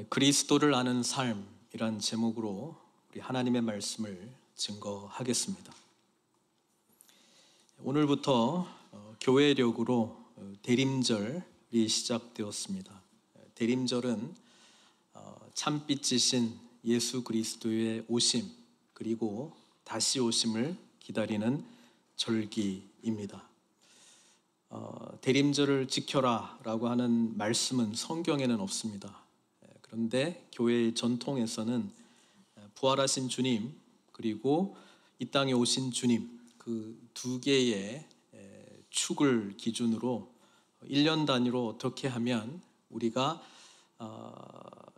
그리스도를 아는 삶이란 제목으로 우리 하나님의 말씀을 증거하겠습니다. 오늘부터 교회력으로 대림절이 시작되었습니다. 대림절은 참빛이신 예수 그리스도의 오심 그리고 다시 오심을 기다리는 절기입니다. 대림절을 지켜라 라고 하는 말씀은 성경에는 없습니다. 그런데 교회의 전통에서는 부활하신 주님 그리고 이 땅에 오신 주님 그 두 개의 축을 기준으로 1년 단위로 어떻게 하면 우리가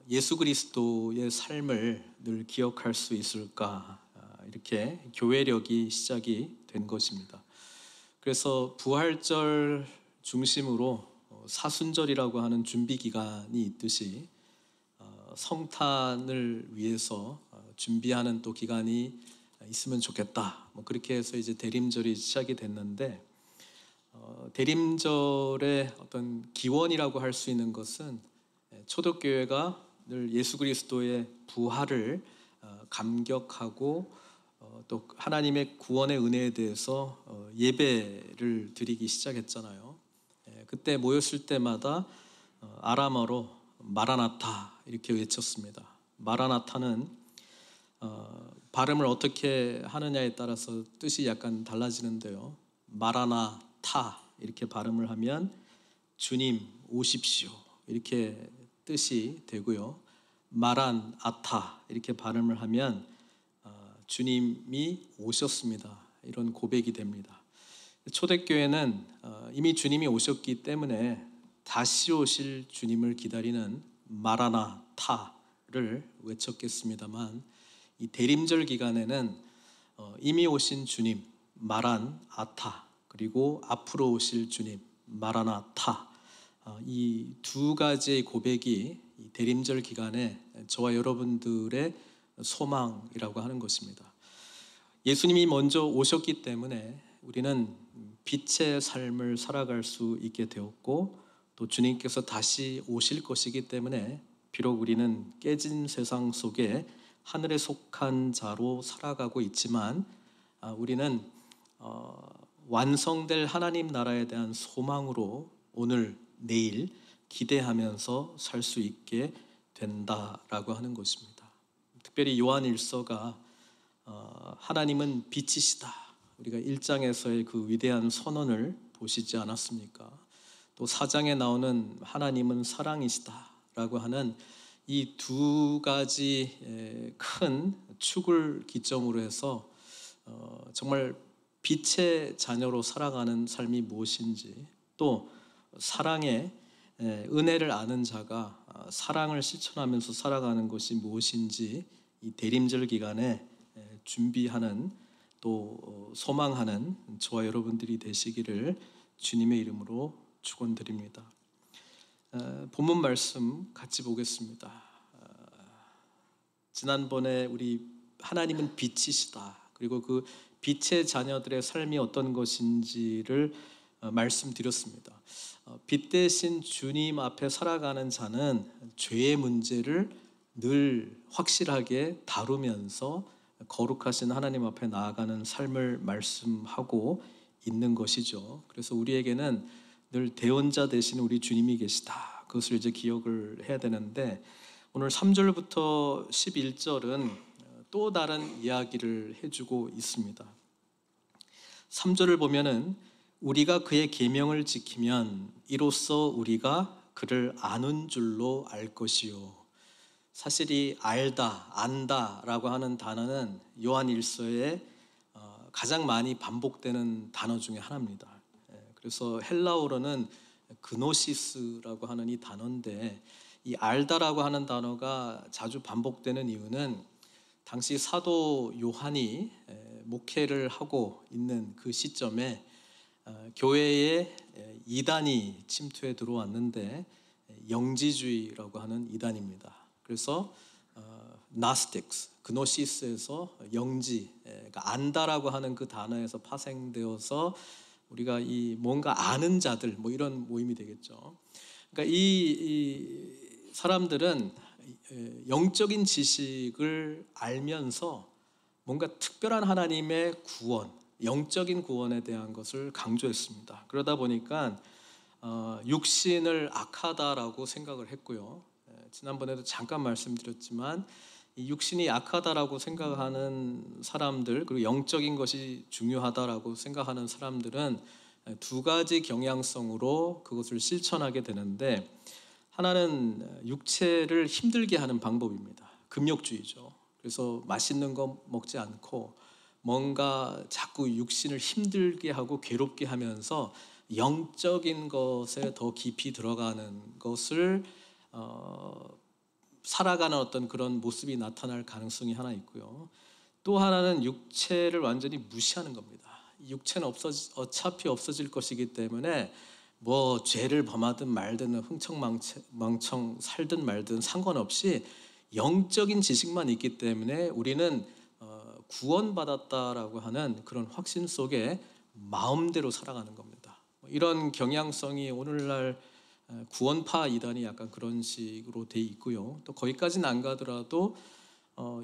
예수 그리스도의 삶을 늘 기억할 수 있을까, 이렇게 교회력이 시작이 된 것입니다. 그래서 부활절 중심으로 사순절이라고 하는 준비 기간이 있듯이 성탄을 위해서 준비하는 또 기간이 있으면 좋겠다. 그렇게 해서 이제 대림절이 시작이 됐는데, 대림절의 어떤 기원이라고 할 수 있는 것은 초대교회가 늘 예수 그리스도의 부활을 감격하고 또 하나님의 구원의 은혜에 대해서 예배를 드리기 시작했잖아요. 그때 모였을 때마다 아람어로 마라나타 이렇게 외쳤습니다. 마라나타는 발음을 어떻게 하느냐에 따라서 뜻이 약간 달라지는데요. 마라나타 이렇게 발음을 하면 주님 오십시오 이렇게 뜻이 되고요. 마란아타 이렇게 발음을 하면 주님이 오셨습니다 이런 고백이 됩니다. 초대교회는 이미 주님이 오셨기 때문에 다시 오실 주님을 기다리는 마라나타를 외쳤겠습니다만, 이 대림절 기간에는 이미 오신 주님 마란아타 그리고 앞으로 오실 주님 마라나타, 이 두 가지의 고백이 이 대림절 기간에 저와 여러분들의 소망이라고 하는 것입니다. 예수님이 먼저 오셨기 때문에 우리는 빛의 삶을 살아갈 수 있게 되었고, 또 주님께서 다시 오실 것이기 때문에 비록 우리는 깨진 세상 속에 하늘에 속한 자로 살아가고 있지만 우리는 완성될 하나님 나라에 대한 소망으로 오늘 내일 기대하면서 살 수 있게 된다라고 하는 것입니다. 특별히 요한일서가 하나님은 빛이시다, 우리가 1장에서의 그 위대한 선언을 보시지 않았습니까? 또 4장에 나오는 하나님은 사랑이시다 라고 하는 이 두 가지 큰 축을 기점으로 해서 정말 빛의 자녀로 살아가는 삶이 무엇인지, 또 사랑의 은혜를 아는 자가 사랑을 실천하면서 살아가는 것이 무엇인지 이 대림절 기간에 준비하는 또 소망하는 저와 여러분들이 되시기를 주님의 이름으로 축원드립니다. 본문 말씀 같이 보겠습니다. 지난번에 우리 하나님은 빛이시다, 그리고 그 빛의 자녀들의 삶이 어떤 것인지를 말씀드렸습니다. 빛 대신 주님 앞에 살아가는 자는 죄의 문제를 늘 확실하게 다루면서 거룩하신 하나님 앞에 나아가는 삶을 말씀하고 있는 것이죠. 그래서 우리에게는 늘 대언자 되신 우리 주님이 계시다, 그것을 이제 기억을 해야 되는데, 오늘 3절부터 11절은 또 다른 이야기를 해주고 있습니다. 3절을 보면은 우리가 그의 계명을 지키면 이로써 우리가 그를 아는 줄로 알 것이요. 사실 이 알다, 안다라고 하는 단어는 요한일서에 가장 많이 반복되는 단어 중에 하나입니다. 그래서 헬라어로는 그노시스라고 하는 이 단어인데, 이 알다라고 하는 단어가 자주 반복되는 이유는 당시 사도 요한이 목회를 하고 있는 그 시점에 교회에 이단이 침투해 들어왔는데, 영지주의라고 하는 이단입니다. 그래서 나스틱스, 그노시스에서 영지, 그러니까 안다라고 하는 그 단어에서 파생되어서 우리가 이 뭔가 아는 자들 이런 모임이 되겠죠. 그러니까 이 사람들은 영적인 지식을 알면서 뭔가 특별한 하나님의 구원, 영적인 구원에 대한 것을 강조했습니다. 그러다 보니까 육신을 악하다라고 생각을 했고요. 지난번에도 잠깐 말씀드렸지만 이 육신이 약하다라고 생각하는 사람들, 그리고 영적인 것이 중요하다라고 생각하는 사람들은 두 가지 경향성으로 그것을 실천하게 되는데, 하나는 육체를 힘들게 하는 방법입니다. 금욕주의죠. 그래서 맛있는 거 먹지 않고 뭔가 자꾸 육신을 힘들게 하고 괴롭게 하면서 영적인 것에 더 깊이 들어가는 것을 살아가는 어떤 그런 모습이 나타날 가능성이 하나 있고요. 또 하나는 육체를 완전히 무시하는 겁니다. 육체는 어차피 없어질 것이기 때문에 뭐 죄를 범하든 말든 흥청망청 살든 말든 상관없이 영적인 지식만 있기 때문에 우리는 구원받았다라고 하는 그런 확신 속에 마음대로 살아가는 겁니다. 이런 경향성이 오늘날 구원파 이단이 약간 그런 식으로 돼 있고요. 또 거기까지는 안 가더라도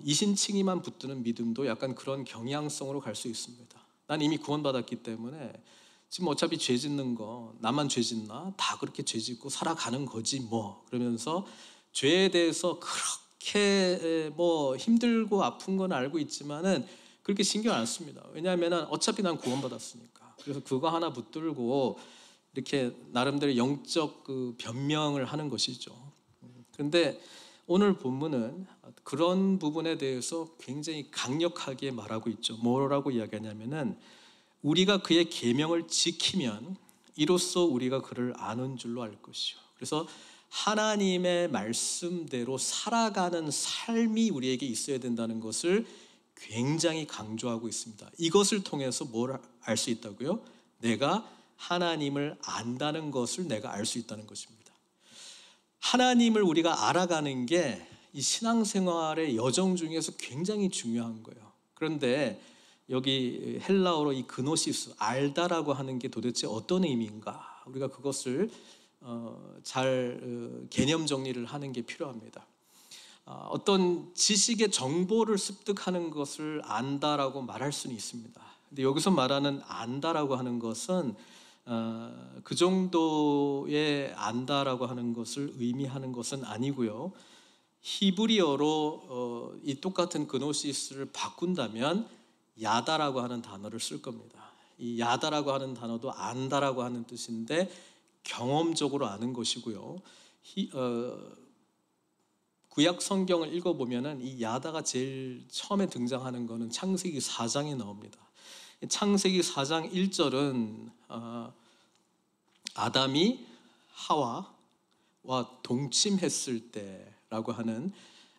이신칭의만 붙드는 믿음도 약간 그런 경향성으로 갈 수 있습니다. 난 이미 구원받았기 때문에 지금 어차피 죄 짓는 거 나만 죄 짓나? 다 그렇게 죄 짓고 살아가는 거지 뭐. 그러면서 죄에 대해서 그렇게 뭐 힘들고 아픈 건 알고 있지만은 그렇게 신경 안 씁니다. 왜냐하면 어차피 난 구원받았으니까. 그래서 그거 하나 붙들고 이렇게 나름대로 영적 그 변명을 하는 것이죠. 그런데 오늘 본문은 그런 부분에 대해서 굉장히 강력하게 말하고 있죠. 뭐라고 이야기하냐면은 우리가 그의 계명을 지키면 이로써 우리가 그를 아는 줄로 알 것이요. 그래서 하나님의 말씀대로 살아가는 삶이 우리에게 있어야 된다는 것을 굉장히 강조하고 있습니다. 이것을 통해서 뭘 알 수 있다고요? 내가 하나님을 안다는 것을 내가 알 수 있다는 것입니다. 하나님을 우리가 알아가는 게 이 신앙생활의 여정 중에서 굉장히 중요한 거예요. 그런데 여기 헬라어로 이 그노시스, 알다라고 하는 게 도대체 어떤 의미인가? 우리가 그것을 잘 개념 정리를 하는 게 필요합니다. 어떤 지식의 정보를 습득하는 것을 안다라고 말할 수는 있습니다. 근데 여기서 말하는 안다라고 하는 것은 그 정도의 안다라고 하는 것을 의미하는 것은 아니고요. 히브리어로 이 똑같은 그노시스를 바꾼다면 야다라고 하는 단어를 쓸 겁니다. 이 야다라고 하는 단어도 안다라고 하는 뜻인데 경험적으로 아는 것이고요. 구약 성경을 읽어보면은 이 야다가 제일 처음에 등장하는 것은 창세기 4장에 나옵니다. 창세기 4장 1절은 아담이 하와와 동침했을 때라고 하는,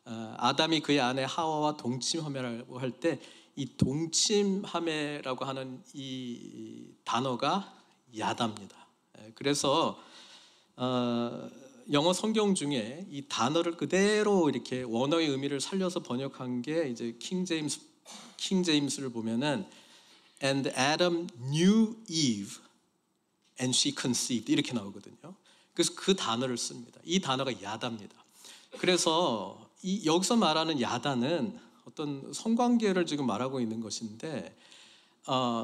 아담이 그의 아내 하와와 동침함이라고 할 때 이 동침함이라고 하는 이 단어가 야다입니다. 그래서 영어 성경 중에 이 단어를 그대로 이렇게 원어의 의미를 살려서 번역한 게 이제 킹 제임스를 보면은 And Adam knew Eve and she conceived 이렇게 나오거든요. 그래서 그 단어를 씁니다. 이 단어가 야다입니다. 그래서 여기서 말하는 야다는 어떤 성관계를 지금 말하고 있는 것인데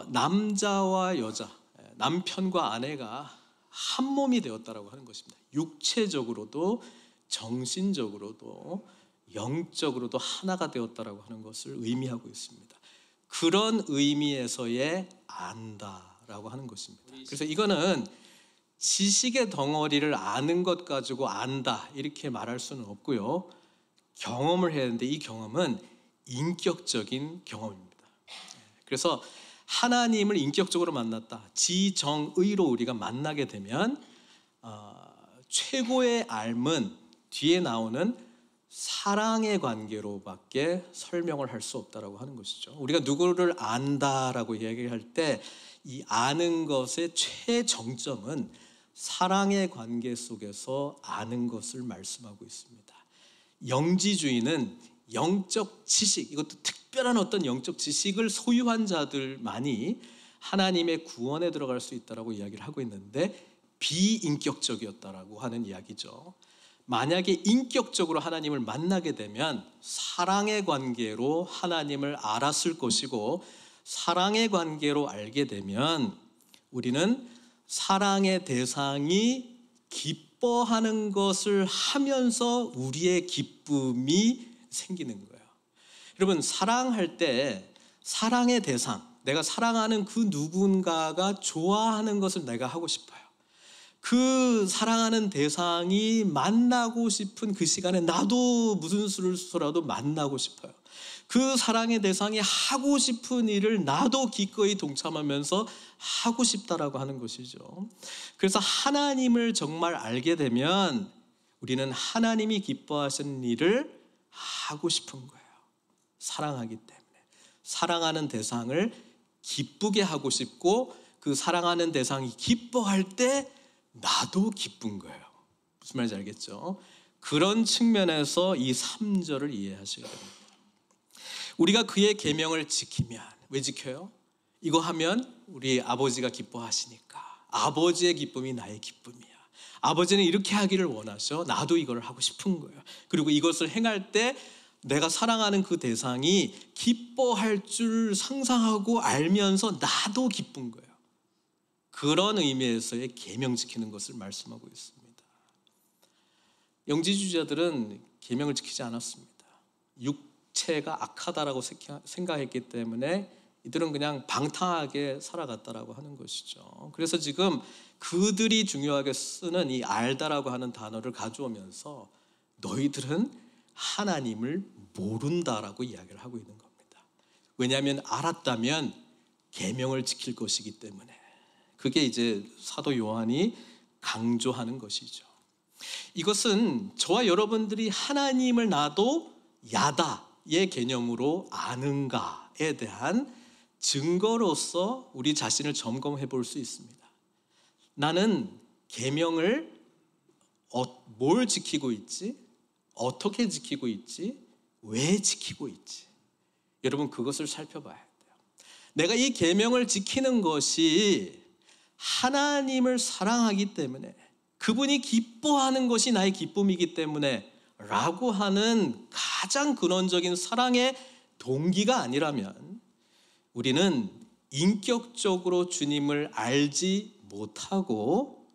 남자와 여자, 남편과 아내가 한 몸이 되었다라고 하는 것입니다. 육체적으로도 정신적으로도 영적으로도 하나가 되었다라고 하는 것을 의미하고 있습니다. 그런 의미에서의 안다라고 하는 것입니다. 그래서 이거는 지식의 덩어리를 아는 것 가지고 안다 이렇게 말할 수는 없고요. 경험을 해야 하는데 이 경험은 인격적인 경험입니다. 그래서 하나님을 인격적으로 만났다. 지정의로 우리가 만나게 되면 최고의 삶은 뒤에 나오는 사랑의 관계로밖에 설명을 할 수 없다라고 하는 것이죠. 우리가 누구를 안다라고 이야기할 때 이 아는 것의 최정점은 사랑의 관계 속에서 아는 것을 말씀하고 있습니다. 영지주의는 영적 지식, 이것도 특별한 어떤 영적 지식을 소유한 자들만이 하나님의 구원에 들어갈 수 있다라고 이야기를 하고 있는데 비인격적이었다라고 하는 이야기죠. 만약에 인격적으로 하나님을 만나게 되면 사랑의 관계로 하나님을 알았을 것이고, 사랑의 관계로 알게 되면 우리는 사랑의 대상이 기뻐하는 것을 하면서 우리의 기쁨이 생기는 거예요. 여러분, 사랑할 때 사랑의 대상, 내가 사랑하는 그 누군가가 좋아하는 것을 내가 하고 싶어요. 그 사랑하는 대상이 만나고 싶은 그 시간에 나도 무슨 수를 써라도 만나고 싶어요. 그 사랑의 대상이 하고 싶은 일을 나도 기꺼이 동참하면서 하고 싶다라고 하는 것이죠. 그래서 하나님을 정말 알게 되면 우리는 하나님이 기뻐하시는 일을 하고 싶은 거예요. 사랑하기 때문에. 사랑하는 대상을 기쁘게 하고 싶고, 그 사랑하는 대상이 기뻐할 때 나도 기쁜 거예요. 무슨 말인지 알겠죠? 그런 측면에서 이 3절을 이해하셔야 됩니다. 우리가 그의 계명을 지키면, 왜 지켜요? 이거 하면 우리 아버지가 기뻐하시니까. 아버지의 기쁨이 나의 기쁨이야. 아버지는 이렇게 하기를 원하셔. 나도 이걸 하고 싶은 거예요. 그리고 이것을 행할 때 내가 사랑하는 그 대상이 기뻐할 줄 상상하고 알면서 나도 기쁜 거예요. 그런 의미에서의 계명 지키는 것을 말씀하고 있습니다. 영지주의자들은 계명을 지키지 않았습니다. 육체가 악하다라고 생각했기 때문에 이들은 그냥 방탕하게 살아갔다라고 하는 것이죠. 그래서 지금 그들이 중요하게 쓰는 이 알다라고 하는 단어를 가져오면서 너희들은 하나님을 모른다라고 이야기를 하고 있는 겁니다. 왜냐하면 알았다면 계명을 지킬 것이기 때문에. 그게 이제 사도 요한이 강조하는 것이죠. 이것은 저와 여러분들이 하나님을 나도 야다의 개념으로 아는가에 대한 증거로서 우리 자신을 점검해 볼 수 있습니다. 나는 계명을 뭘 지키고 있지? 어떻게 지키고 있지? 왜 지키고 있지? 여러분, 그것을 살펴봐야 돼요. 내가 이 계명을 지키는 것이 하나님을 사랑하기 때문에, 그분이 기뻐하는 것이 나의 기쁨이기 때문에 라고 하는 가장 근원적인 사랑의 동기가 아니라면 우리는 인격적으로 주님을 알지 못하고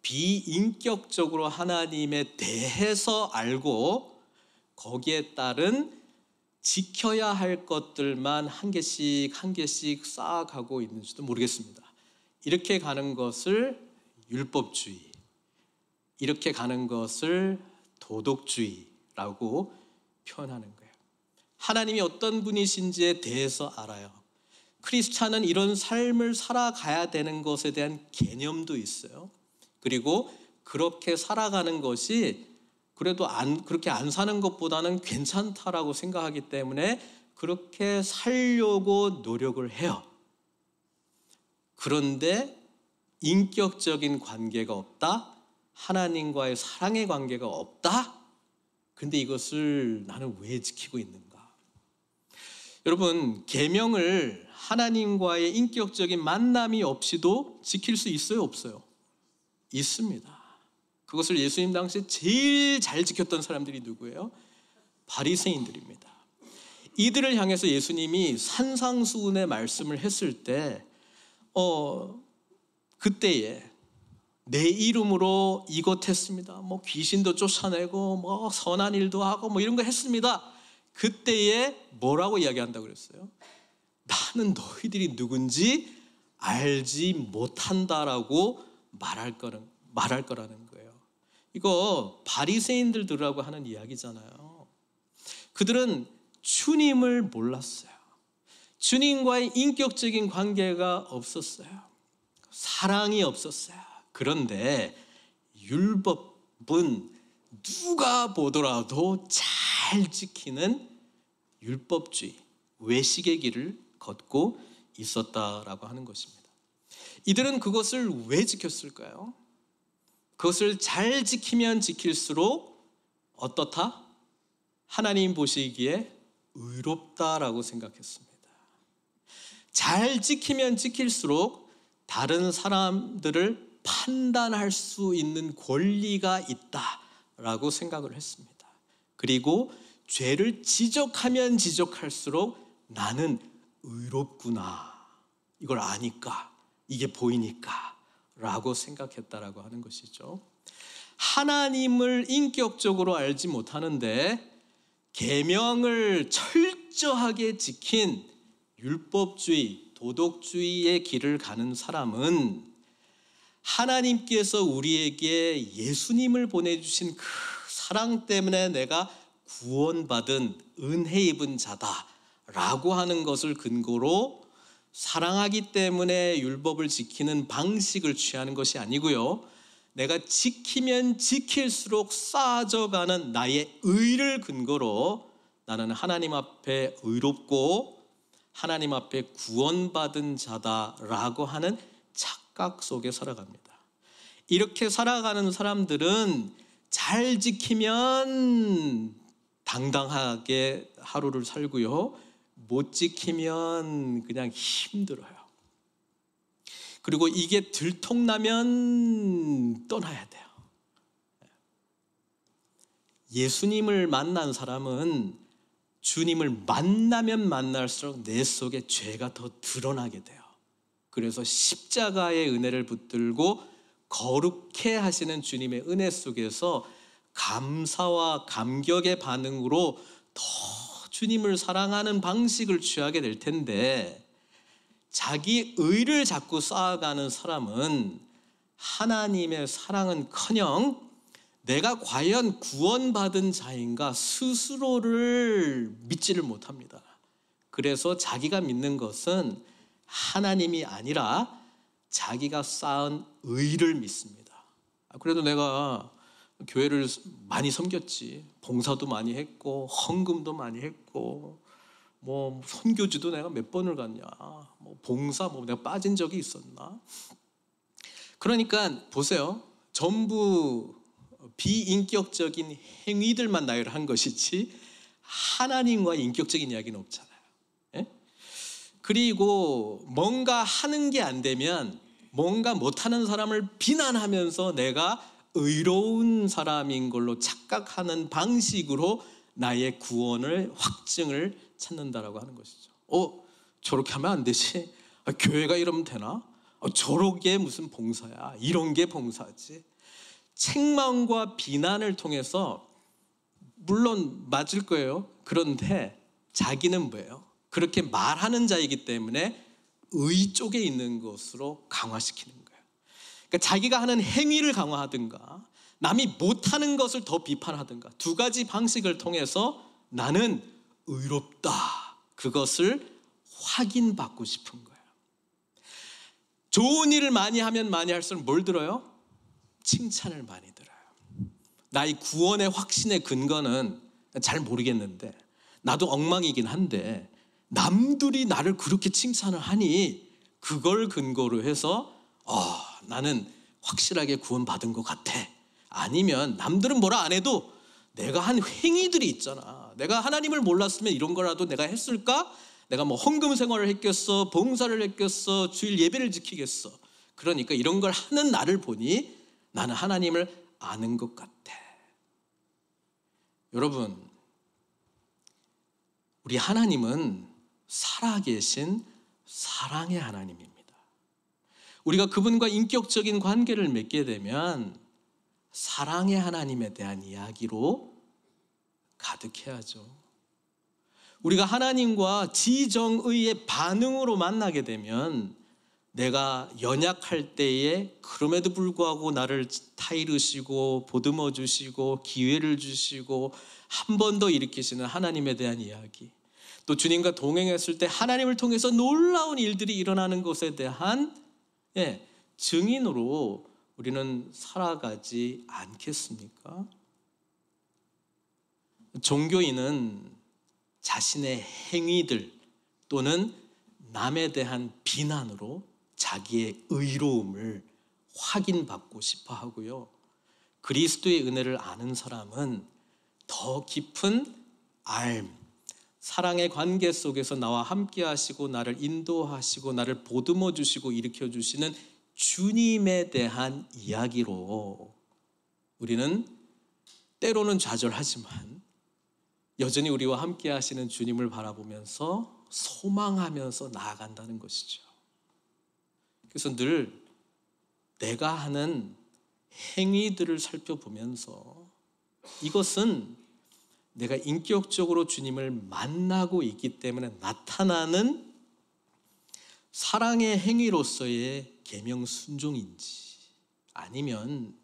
비인격적으로 하나님에 대해서 알고 거기에 따른 지켜야 할 것들만 한 개씩 한 개씩 쌓아가고 있는지도 모르겠습니다. 이렇게 가는 것을 율법주의, 이렇게 가는 것을 도덕주의라고 표현하는 거예요. 하나님이 어떤 분이신지에 대해서 알아요. 크리스찬은 이런 삶을 살아가야 되는 것에 대한 개념도 있어요. 그리고 그렇게 살아가는 것이 그래도 그렇게 안 사는 것보다는 괜찮다라고 생각하기 때문에 그렇게 살려고 노력을 해요. 그런데 인격적인 관계가 없다? 하나님과의 사랑의 관계가 없다? 근데 이것을 나는 왜 지키고 있는가? 여러분, 계명을 하나님과의 인격적인 만남이 없이도 지킬 수 있어요, 없어요? 있습니다. 그것을 예수님 당시에 제일 잘 지켰던 사람들이 누구예요? 바리새인들입니다. 이들을 향해서 예수님이 산상수훈의 말씀을 했을 때 그때에 내 이름으로 이것 했습니다. 뭐 귀신도 쫓아내고 뭐 선한 일도 하고 뭐 이런 거 했습니다. 그때에 뭐라고 이야기한다고 그랬어요? 나는 너희들이 누군지 알지 못한다라고 말할 거라는 거예요. 이거 바리새인들이라고 하는 이야기잖아요. 그들은 주님을 몰랐어요. 주님과의 인격적인 관계가 없었어요. 사랑이 없었어요. 그런데 율법은 누가 보더라도 잘 지키는 율법주의, 외식의 길을 걷고 있었다라고 하는 것입니다. 이들은 그것을 왜 지켰을까요? 그것을 잘 지키면 지킬수록 어떻다? 하나님 보시기에 의롭다라고 생각했습니다. 잘 지키면 지킬수록 다른 사람들을 판단할 수 있는 권리가 있다. 라고 생각을 했습니다. 그리고 죄를 지적하면 지적할수록 나는 의롭구나, 이걸 아니까, 이게 보이니까 라고 생각했다라고 하는 것이죠. 하나님을 인격적으로 알지 못하는데 계명을 철저하게 지킨 율법주의, 도덕주의의 길을 가는 사람은 하나님께서 우리에게 예수님을 보내주신 그 사랑 때문에 내가 구원받은 은혜 입은 자다라고 하는 것을 근거로 사랑하기 때문에 율법을 지키는 방식을 취하는 것이 아니고요, 내가 지키면 지킬수록 쌓아져가는 나의 의를 근거로 나는 하나님 앞에 의롭고 하나님 앞에 구원받은 자다라고 하는 착각 속에 살아갑니다. 이렇게 살아가는 사람들은 잘 지키면 당당하게 하루를 살고요, 못 지키면 그냥 힘들어요. 그리고 이게 들통나면 떠나야 돼요. 예수님을 만난 사람은 주님을 만나면 만날수록 내 속에 죄가 더 드러나게 돼요. 그래서 십자가의 은혜를 붙들고 거룩해 하시는 주님의 은혜 속에서 감사와 감격의 반응으로 더 주님을 사랑하는 방식을 취하게 될 텐데, 자기 의를 자꾸 쌓아가는 사람은 하나님의 사랑은커녕 내가 과연 구원받은 자인가 스스로를 믿지를 못합니다. 그래서 자기가 믿는 것은 하나님이 아니라 자기가 쌓은 의를 믿습니다. 그래도 내가 교회를 많이 섬겼지, 봉사도 많이 했고 헌금도 많이 했고 뭐 선교지도 내가 몇 번을 갔냐, 뭐 봉사 뭐 내가 빠진 적이 있었나. 그러니까 보세요, 전부 비인격적인 행위들만 나열을 한 것이지 하나님과 인격적인 이야기는 없잖아요. 예? 그리고 뭔가 하는 게 안 되면 뭔가 못하는 사람을 비난하면서 내가 의로운 사람인 걸로 착각하는 방식으로 나의 구원을 확증을 찾는다라고 하는 것이죠. 저렇게 하면 안 되지, 교회가 이러면 되나, 저렇게 무슨 봉사야, 이런 게 봉사지. 책망과 비난을 통해서, 물론 맞을 거예요. 그런데 자기는 뭐예요? 그렇게 말하는 자이기 때문에 의 쪽에 있는 것으로 강화시키는 거예요. 그러니까 자기가 하는 행위를 강화하든가 남이 못하는 것을 더 비판하든가 두 가지 방식을 통해서 나는 의롭다, 그것을 확인받고 싶은 거예요. 좋은 일을 많이 하면 많이 할수록 뭘 들어요? 칭찬을 많이 들어요. 나의 구원의 확신의 근거는 잘 모르겠는데, 나도 엉망이긴 한데 남들이 나를 그렇게 칭찬을 하니 그걸 근거로 해서 나는 확실하게 구원받은 것 같아. 아니면 남들은 뭐라 안 해도 내가 한 행위들이 있잖아, 내가 하나님을 몰랐으면 이런 거라도 내가 했을까? 내가 뭐 헌금 생활을 했겠어, 봉사를 했겠어, 주일 예배를 지키겠어. 그러니까 이런 걸 하는 나를 보니 나는 하나님을 아는 것 같아. 여러분, 우리 하나님은 살아계신 사랑의 하나님입니다. 우리가 그분과 인격적인 관계를 맺게 되면 사랑의 하나님에 대한 이야기로 가득해야죠. 우리가 하나님과 지정의의 반응으로 만나게 되면 내가 연약할 때에 그럼에도 불구하고 나를 타이르시고 보듬어 주시고 기회를 주시고 한 번 더 일으키시는 하나님에 대한 이야기, 또 주님과 동행했을 때 하나님을 통해서 놀라운 일들이 일어나는 것에 대한 증인으로 우리는 살아가지 않겠습니까? 종교인은 자신의 행위들 또는 남에 대한 비난으로 자기의 의로움을 확인받고 싶어 하고요, 그리스도의 은혜를 아는 사람은 더 깊은 알, 사랑의 관계 속에서 나와 함께 하시고 나를 인도하시고 나를 보듬어 주시고 일으켜 주시는 주님에 대한 이야기로 우리는 때로는 좌절하지만 여전히 우리와 함께 하시는 주님을 바라보면서 소망하면서 나아간다는 것이죠. 그래서 늘 내가 하는 행위들을 살펴보면서 이것은 내가 인격적으로 주님을 만나고 있기 때문에 나타나는 사랑의 행위로서의 계명 순종인지, 아니면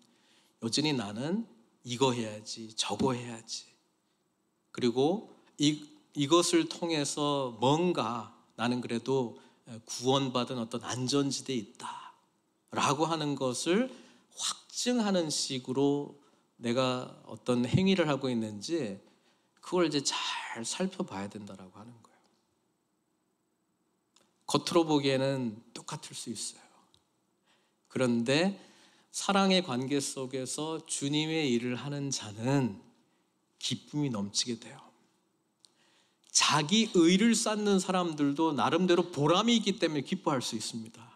여전히 나는 이거 해야지 저거 해야지, 그리고 이것을 통해서 뭔가 나는 그래도 구원받은 어떤 안전지대에 있다 라고 하는 것을 확증하는 식으로 내가 어떤 행위를 하고 있는지, 그걸 이제 잘 살펴봐야 된다라고 하는 거예요. 겉으로 보기에는 똑같을 수 있어요. 그런데 사랑의 관계 속에서 주님의 일을 하는 자는 기쁨이 넘치게 돼요. 자기 의를 쌓는 사람들도 나름대로 보람이 있기 때문에 기뻐할 수 있습니다.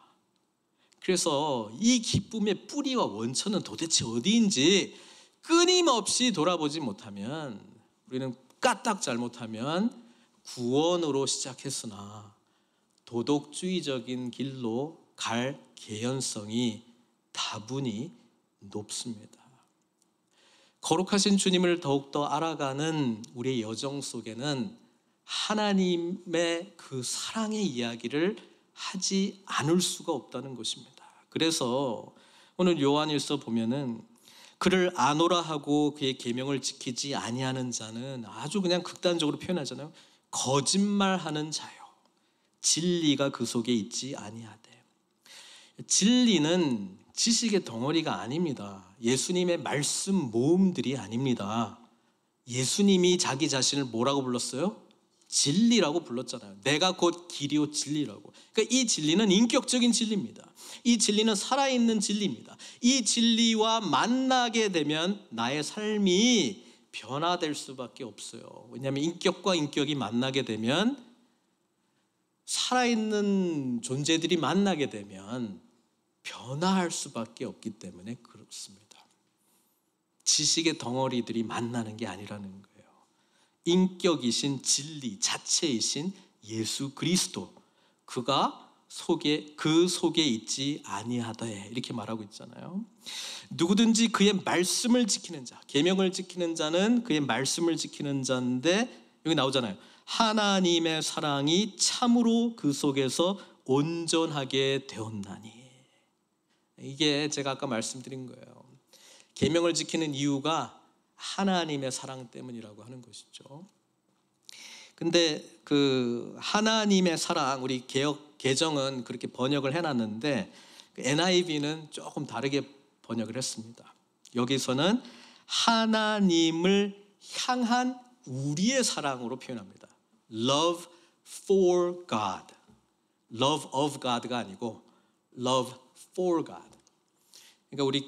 그래서 이 기쁨의 뿌리와 원천은 도대체 어디인지 끊임없이 돌아보지 못하면, 우리는 까딱 잘못하면 구원으로 시작했으나 도덕주의적인 길로 갈 개연성이 다분히 높습니다. 거룩하신 주님을 더욱더 알아가는 우리의 여정 속에는 하나님의 그 사랑의 이야기를 하지 않을 수가 없다는 것입니다. 그래서 오늘 요한일서 보면은 그를 아노라 하고 그의 계명을 지키지 아니하는 자는, 아주 그냥 극단적으로 표현하잖아요. 거짓말하는 자요, 진리가 그 속에 있지 아니하되. 진리는 지식의 덩어리가 아닙니다. 예수님의 말씀 모음들이 아닙니다. 예수님이 자기 자신을 뭐라고 불렀어요? 진리라고 불렀잖아요. 내가 곧 길이요 진리라고. 그러니까 이 진리는 인격적인 진리입니다. 이 진리는 살아있는 진리입니다. 이 진리와 만나게 되면 나의 삶이 변화될 수밖에 없어요. 왜냐하면 인격과 인격이 만나게 되면, 살아있는 존재들이 만나게 되면 변화할 수밖에 없기 때문에 그렇습니다. 지식의 덩어리들이 만나는 게 아니라는 거예요. 인격이신 진리 자체이신 예수 그리스도, 그가 그 속에 있지 아니하다, 이렇게 말하고 있잖아요. 누구든지 그의 말씀을 지키는 자, 계명을 지키는 자는 그의 말씀을 지키는 자인데, 여기 나오잖아요. 하나님의 사랑이 참으로 그 속에서 온전하게 되었나니. 이게 제가 아까 말씀드린 거예요. 계명을 지키는 이유가 하나님의 사랑 때문이라고 하는 것이죠. 근데 그 하나님의 사랑, 우리 개정은 그렇게 번역을 해놨는데 NIV는 조금 다르게 번역을 했습니다. 여기서는 하나님을 향한 우리의 사랑으로 표현합니다. Love for God. Love of God가 아니고 Love for God. 그러니까 우리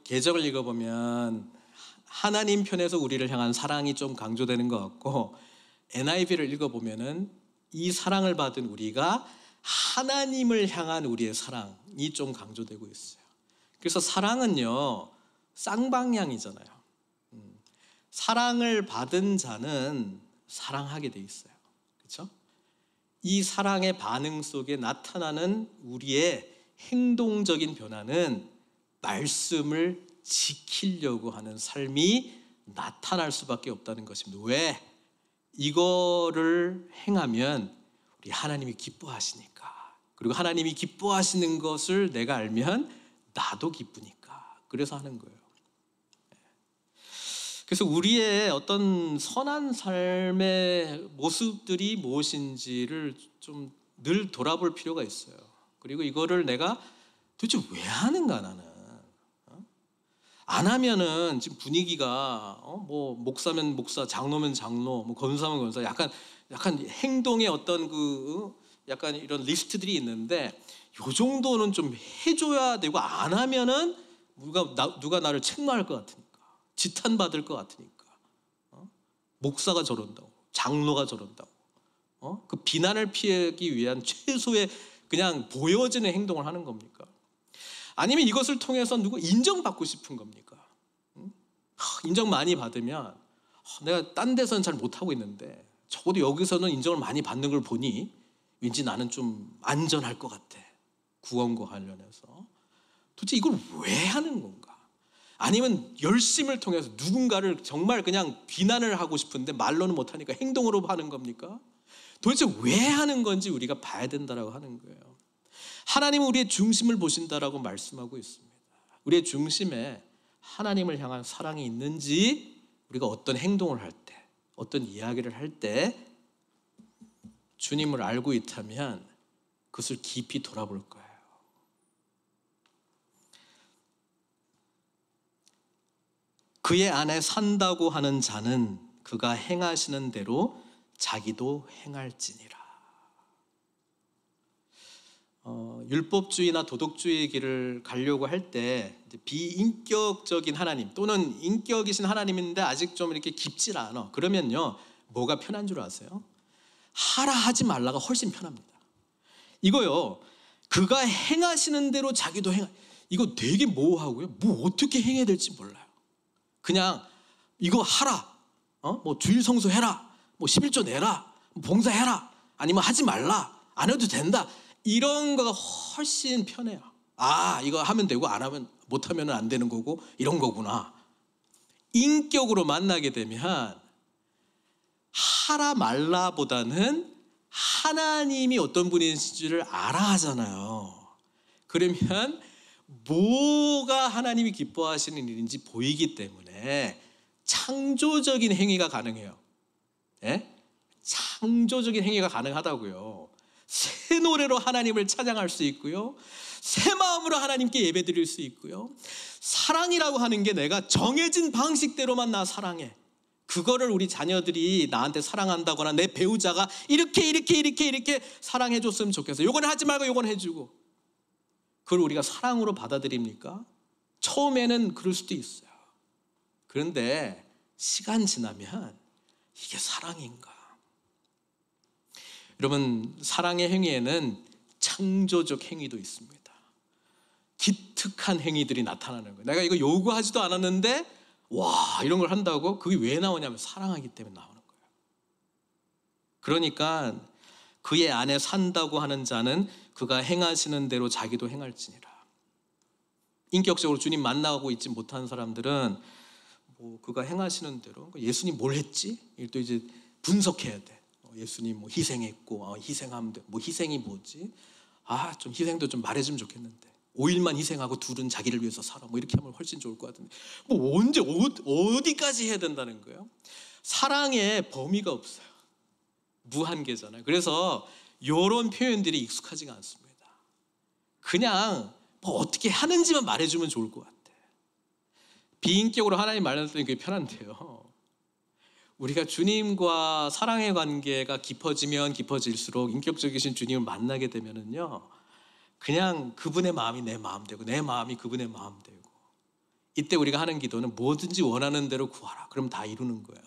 개정을 읽어보면 하나님 편에서 우리를 향한 사랑이 좀 강조되는 것 같고, NIV를 읽어보면은 이 사랑을 받은 우리가 하나님을 향한 우리의 사랑이 좀 강조되고 있어요. 그래서 사랑은요, 쌍방향이잖아요. 사랑을 받은 자는 사랑하게 돼 있어요. 그렇죠? 이 사랑의 반응 속에 나타나는 우리의 행동적인 변화는 말씀을 지키려고 하는 삶이 나타날 수밖에 없다는 것입니다. 왜? 이거를 행하면 우리 하나님이 기뻐하시니까. 그리고 하나님이 기뻐하시는 것을 내가 알면 나도 기쁘니까. 그래서 하는 거예요. 그래서 우리의 어떤 선한 삶의 모습들이 무엇인지를 좀 늘 돌아볼 필요가 있어요. 그리고 이거를 내가 도대체 왜 하는가, 나는. 안 하면은 지금 분위기가 뭐 목사면 목사, 장로면 장로, 뭐 권사면 권사, 약간 행동의 어떤 약간 이런 리스트들이 있는데, 요 정도는 좀 해줘야 되고, 안 하면은 누가 나를 책망할 것 같으니까, 지탄받을 것 같으니까. 목사가 저런다고, 장로가 저런다고, 그 비난을 피하기 위한 최소의 그냥 보여지는 행동을 하는 겁니까? 아니면 이것을 통해서 누구 인정받고 싶은 겁니까? 인정 많이 받으면 내가 딴 데서는 잘 못하고 있는데 적어도 여기서는 인정을 많이 받는 걸 보니 왠지 나는 좀 안전할 것 같아. 구원과 관련해서. 도대체 이걸 왜 하는 건가? 아니면 열심을 통해서 누군가를 정말 그냥 비난을 하고 싶은데 말로는 못하니까 행동으로 하는 겁니까? 도대체 왜 하는 건지 우리가 봐야 된다라고 하는 거예요. 하나님은 우리의 중심을 보신다라고 말씀하고 있습니다. 우리의 중심에 하나님을 향한 사랑이 있는지 우리가 어떤 행동을 할 때, 어떤 이야기를 할 때 주님을 알고 있다면 그것을 깊이 돌아볼 거예요. 그의 안에 산다고 하는 자는 그가 행하시는 대로 자기도 행할지니라. 율법주의나 도덕주의의 길을 가려고 할 때 비인격적인 하나님 또는 인격이신 하나님인데 아직 좀 이렇게 깊질 않아. 그러면요, 뭐가 편한 줄 아세요? 하라 하지 말라가 훨씬 편합니다. 이거요, 그가 행하시는 대로 자기도 이거 되게 모호하고요, 뭐 어떻게 행해야 될지 몰라요. 그냥 이거 하라, 뭐 주일 성수해라, 뭐 11조 내라, 봉사해라, 아니면 하지 말라, 안 해도 된다, 이런 거가 훨씬 편해요. 아, 이거 하면 되고 안 하면 못하면 안 되는 거고 이런 거구나. 인격으로 만나게 되면 하라 말라보다는 하나님이 어떤 분이신지를 알아야 하잖아요. 그러면 뭐가 하나님이 기뻐하시는 일인지 보이기 때문에 창조적인 행위가 가능해요. 예? 창조적인 행위가 가능하다고요. 새 노래로 하나님을 찬양할 수 있고요, 새 마음으로 하나님께 예배드릴 수 있고요, 사랑이라고 하는 게 내가 정해진 방식대로만 나 사랑해, 그거를 우리 자녀들이 나한테 사랑한다거나 내 배우자가 이렇게 사랑해줬으면 좋겠어, 요건 하지 말고 요건 해주고, 그걸 우리가 사랑으로 받아들입니까? 처음에는 그럴 수도 있어요. 그런데 시간 지나면 이게 사랑인가? 여러분, 사랑의 행위에는 창조적 행위도 있습니다. 기특한 행위들이 나타나는 거예요. 내가 이거 요구하지도 않았는데 와, 이런 걸 한다고? 그게 왜 나오냐면 사랑하기 때문에 나오는 거예요. 그러니까 그의 안에 산다고 하는 자는 그가 행하시는 대로 자기도 행할지니라. 인격적으로 주님 만나고 있지 못한 사람들은 뭐 그가 행하시는 대로, 예수님 뭘 했지? 또 이제 분석해야 돼. 예수님 뭐 희생했고, 희생하면 돼. 뭐 희생이 뭐지? 좀 희생도 좀 말해주면 좋겠는데 5일만 희생하고 둘은 자기를 위해서 살아, 뭐 이렇게 하면 훨씬 좋을 것 같은데 뭐 언제 어디까지 해야 된다는 거예요? 사랑에 범위가 없어요. 무한계잖아요. 그래서 이런 표현들이 익숙하지가 않습니다. 그냥 뭐 어떻게 하는지만 말해주면 좋을 것 같아. 비인격으로 하나님 만났더니 그게 편한데요, 우리가 주님과 사랑의 관계가 깊어지면 깊어질수록 인격적이신 주님을 만나게 되면은요, 그냥 그분의 마음이 내 마음 되고 내 마음이 그분의 마음 되고, 이때 우리가 하는 기도는 뭐든지 원하는 대로 구하라, 그럼 다 이루는 거예요.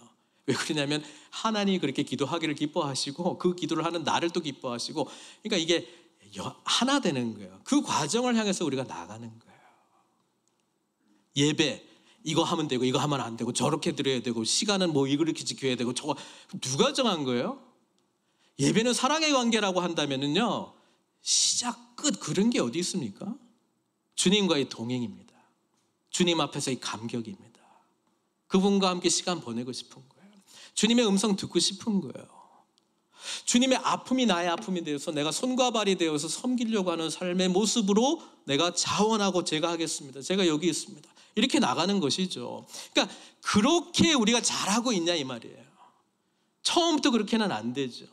왜 그러냐면 하나님이 그렇게 기도하기를 기뻐하시고 그 기도를 하는 나를 또 기뻐하시고, 그러니까 이게 하나 되는 거예요. 그 과정을 향해서 우리가 나가는 거예요. 예배, 이거 하면 되고 이거 하면 안 되고 저렇게 드려야 되고 시간은 뭐 이렇게 지켜야 되고, 저거 누가 정한 거예요? 예배는 사랑의 관계라고 한다면은요, 시작 끝 그런 게 어디 있습니까? 주님과의 동행입니다. 주님 앞에서의 감격입니다. 그분과 함께 시간 보내고 싶은 거예요. 주님의 음성 듣고 싶은 거예요. 주님의 아픔이 나의 아픔이 되어서 내가 손과 발이 되어서 섬기려고 하는 삶의 모습으로 내가 자원하고 제가 하겠습니다, 제가 여기 있습니다, 이렇게 나가는 것이죠. 그러니까 그렇게 우리가 잘하고 있냐 이 말이에요. 처음부터 그렇게는 안 되죠.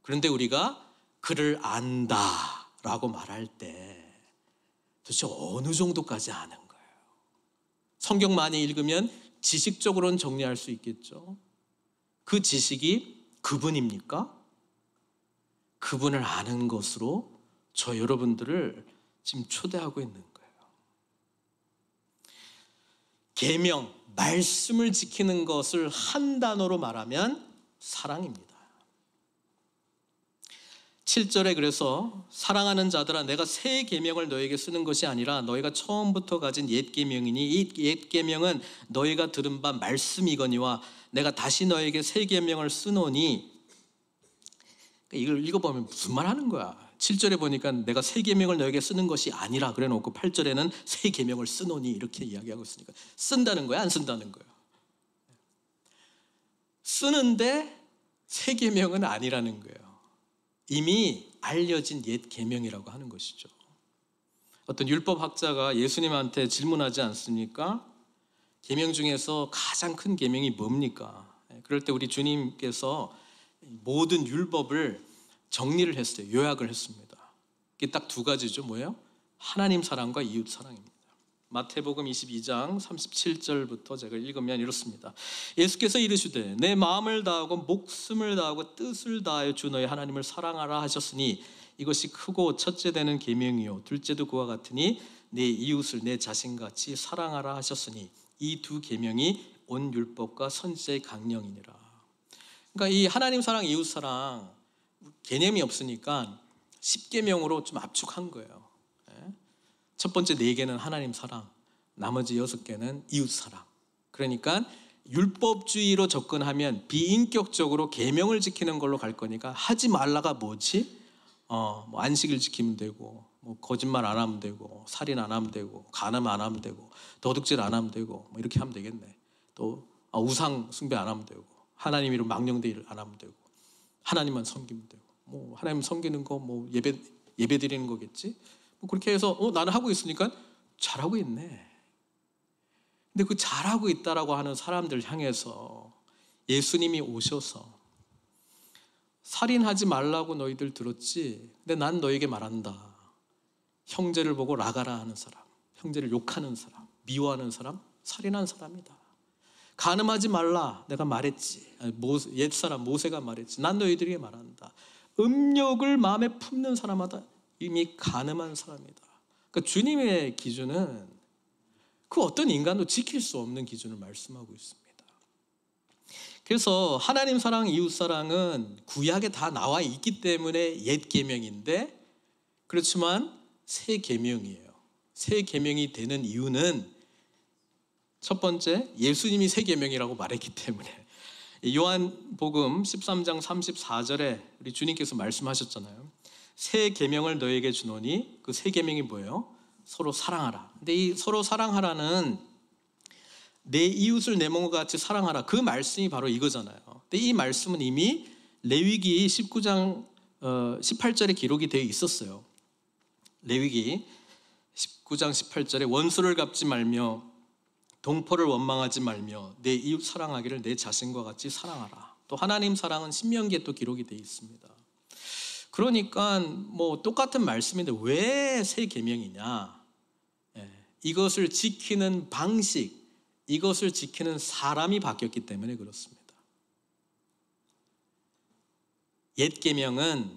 그런데 우리가 그를 안다라고 말할 때 도대체 어느 정도까지 아는 거예요? 성경 많이 읽으면 지식적으로는 정리할 수 있겠죠. 그 지식이 그분입니까? 그분을 아는 것으로 저 여러분들을 지금 초대하고 있는 거예요. 계명, 말씀을 지키는 것을 한 단어로 말하면 사랑입니다. 7절에 그래서 사랑하는 자들아 내가 새 계명을 너에게 쓰는 것이 아니라 너희가 처음부터 가진 옛 계명이니 이 옛 계명은 너희가 들은 바 말씀이거니와 내가 다시 너에게 새 계명을 쓰노니. 이걸 읽어보면 무슨 말 하는 거야. 7절에 보니까 내가 새 계명을 너에게 쓰는 것이 아니라 그래 놓고 8절에는 새 계명을 쓰노니 이렇게 이야기하고 있으니까 쓴다는 거야, 안 쓴다는 거야? 쓰는데 새 계명은 아니라는 거예요. 이미 알려진 옛 계명이라고 하는 것이죠. 어떤 율법학자가 예수님한테 질문하지 않습니까? 계명 중에서 가장 큰 계명이 뭡니까? 그럴 때 우리 주님께서 모든 율법을 정리를 했어요. 요약을 했습니다. 이게 딱 두 가지죠. 뭐예요? 하나님 사랑과 이웃 사랑입니다. 마태복음 22장 37절부터 제가 읽으면 이렇습니다. 예수께서 이르시되 내 마음을 다하고 목숨을 다하고 뜻을 다하여 주 너희 하나님을 사랑하라 하셨으니 이것이 크고 첫째 되는 계명이요 둘째도 그와 같으니 내 이웃을 내 자신같이 사랑하라 하셨으니 이 두 계명이 온 율법과 선지자의 강령이니라. 그러니까 이 하나님 사랑, 이웃 사랑 개념이 없으니까 10계명으로 좀 압축한 거예요. 첫 번째 4개는 하나님 사랑, 나머지 6개는 이웃 사랑. 그러니까 율법주의로 접근하면 비인격적으로 계명을 지키는 걸로 갈 거니까 하지 말라가 뭐지? 뭐 안식일 지키면 되고, 뭐 거짓말 안 하면 되고, 살인 안 하면 되고, 간음 안 하면 되고, 도둑질 안 하면 되고, 뭐 이렇게 하면 되겠네. 또 우상 숭배 안 하면 되고, 하나님 이름 망령된 일 안 하면 되고, 하나님만 섬기면 되고, 뭐 하나님 섬기는 거 뭐 예배 드리는 거겠지? 뭐 그렇게 해서 나는 하고 있으니까 잘하고 있네. 근데 그 잘하고 있다라고 하는 사람들 향해서 예수님이 오셔서 살인하지 말라고 너희들 들었지? 근데 난 너에게 말한다. 형제를 보고 라가라 하는 사람, 형제를 욕하는 사람, 미워하는 사람, 살인한 사람이다. 간음하지 말라 내가 말했지. 옛사람 모세가 말했지. 난 너희들에게 말한다. 음욕을 마음에 품는 사람마다 이미 간음한 사람이다. 그러니까 주님의 기준은 그 어떤 인간도 지킬 수 없는 기준을 말씀하고 있습니다. 그래서 하나님 사랑, 이웃 사랑은 구약에 다 나와 있기 때문에 옛 계명인데 그렇지만 새 계명이에요. 새 계명이 되는 이유는 첫 번째, 예수님이 새 계명이라고 말했기 때문에. 요한복음 13장 34절에 우리 주님께서 말씀하셨잖아요. 새 계명을 너에게 주노니 그 새 계명이 뭐예요? 서로 사랑하라. 근데 이 서로 사랑하라는 내 이웃을 내 몸과 같이 사랑하라. 그 말씀이 바로 이거잖아요. 근데 이 말씀은 이미 레위기 19장 18절에 기록이 되어 있었어요. 레위기 19장 18절에 원수를 갚지 말며 동포를 원망하지 말며 내 이웃 사랑하기를 내 자신과 같이 사랑하라. 또 하나님 사랑은 신명기에 또 기록이 되어 있습니다. 그러니까 뭐 똑같은 말씀인데 왜 새 계명이냐? 이것을 지키는 방식, 이것을 지키는 사람이 바뀌었기 때문에 그렇습니다. 옛 계명은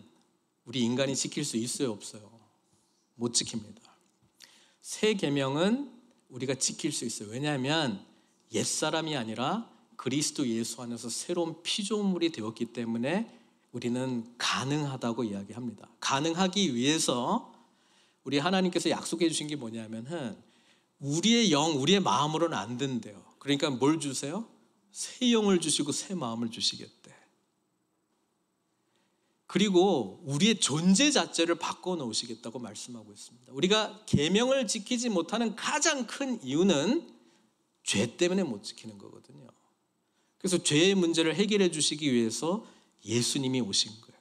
우리 인간이 지킬 수 있어요, 없어요? 못 지킵니다. 새 계명은 우리가 지킬 수 있어요. 왜냐하면 옛사람이 아니라 그리스도 예수 안에서 새로운 피조물이 되었기 때문에 우리는 가능하다고 이야기합니다. 가능하기 위해서 우리 하나님께서 약속해 주신 게 뭐냐면은 우리의 영, 우리의 마음으로는 안 된대요. 그러니까 뭘 주세요? 새 영을 주시고 새 마음을 주시겠대. 그리고 우리의 존재 자체를 바꿔놓으시겠다고 말씀하고 있습니다. 우리가 계명을 지키지 못하는 가장 큰 이유는 죄 때문에 못 지키는 거거든요. 그래서 죄의 문제를 해결해 주시기 위해서 예수님이 오신 거예요.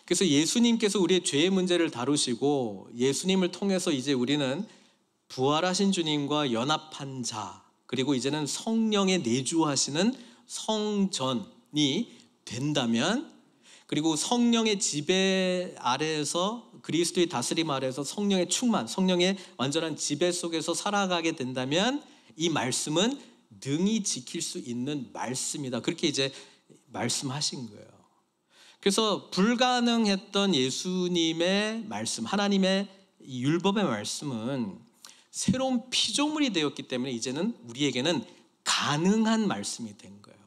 그래서 예수님께서 우리의 죄의 문제를 다루시고 예수님을 통해서 이제 우리는 부활하신 주님과 연합한 자, 그리고 이제는 성령의 내주하시는 성전이 된다면, 그리고 성령의 지배 아래에서 그리스도의 다스림 아래에서 성령의 충만, 성령의 완전한 지배 속에서 살아가게 된다면 이 말씀은 능히 지킬 수 있는 말씀이다. 그렇게 이제 말씀하신 거예요. 그래서 불가능했던 예수님의 말씀, 하나님의 율법의 말씀은 새로운 피조물이 되었기 때문에 이제는 우리에게는 가능한 말씀이 된 거예요.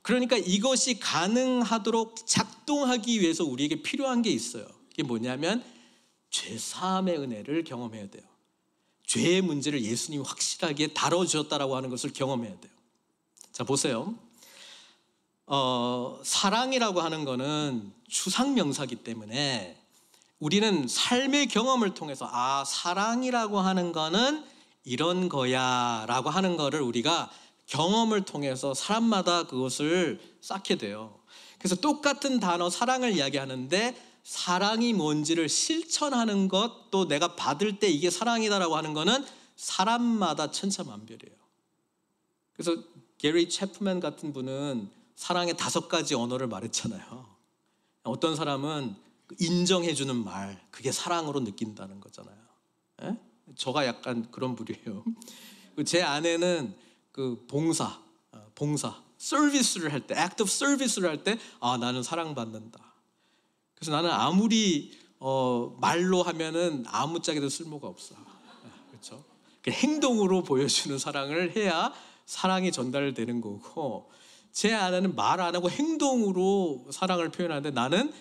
그러니까 이것이 가능하도록 작동하기 위해서 우리에게 필요한 게 있어요. 그게 뭐냐면 죄사함의 은혜를 경험해야 돼요. 죄의 문제를 예수님이 확실하게 다뤄주셨다라고 하는 것을 경험해야 돼요. 자, 보세요. 사랑이라고 하는 거는 추상명사이기 때문에 우리는 삶의 경험을 통해서 사랑이라고 하는 거는 이런 거야 라고 하는 거를 우리가 경험을 통해서 사람마다 그것을 쌓게 돼요. 그래서 똑같은 단어 사랑을 이야기하는데 사랑이 뭔지를 실천하는 것, 또 내가 받을 때 이게 사랑이다라고 하는 거는 사람마다 천차만별이에요. 그래서 게리 채프맨 같은 분은 사랑의 5가지 언어를 말했잖아요. 어떤 사람은 인정해주는 말, 그게 사랑으로 느낀다는 거잖아요. 에? 저가 약간 그런 부류예요. 제 아내는 그 봉사, 서비스를 할 때, act of service를 할 때, 나는 사랑받는다. 그래서 나는 아무리 말로 하면은 아무짝에도 쓸모가 없어. 그렇죠? 행동으로 보여주는 사랑을 해야 사랑이 전달되는 거고, 제 아내는 말 안 하고 행동으로 사랑을 표현하는데 나는